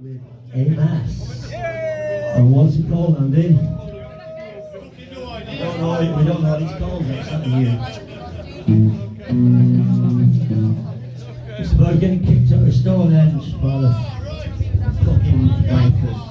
with AMASS. And what's it called, Andy? We don't know what it's called, it's not new. It's about getting kicked out of Stonehenge by the fucking bankers.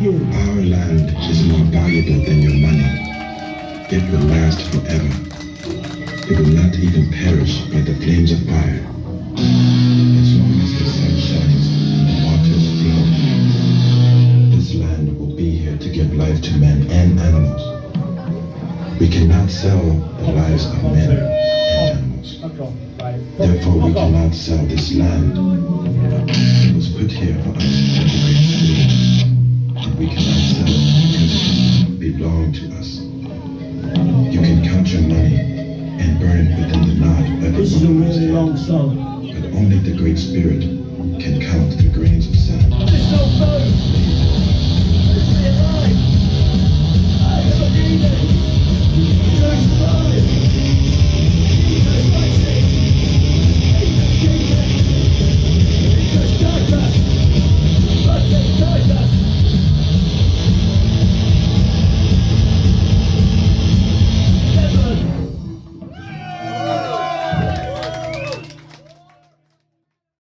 Our land is more valuable than your money. It will last forever. It will not even perish by the flames of fire. As long as the sun shines and waters flow, this land will be here to give life to men and animals. We cannot sell the lives of men and animals. Therefore, we cannot sell this land. It was put here for us by the Great Spirit. We cannot sell it because it belongs to us. You can count your money and burn it within the knot of This is a really long song. But only the Great Spirit